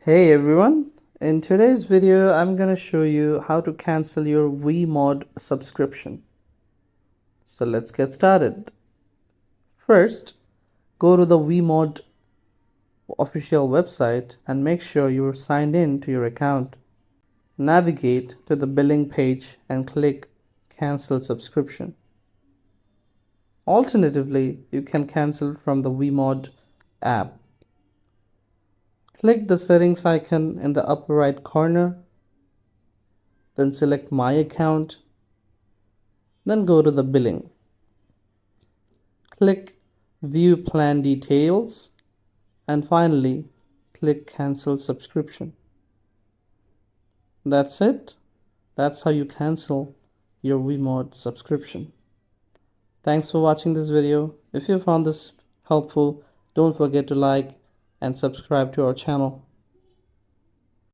Hey everyone, in today's video I'm going to show you how to cancel your Wemod subscription. So let's get started. First, go to the Wemod official website and make sure you're signed in to your account. Navigate to the billing page and click Cancel Subscription. Alternatively, you can cancel from the Wemod app. Click the settings icon in the upper right corner, then select My Account, then go to the billing. Click View Plan Details and finally click Cancel Subscription. That's it. That's how you cancel your Wemod subscription. Thanks for watching this video. If you found this helpful, don't forget to like and subscribe to our channel.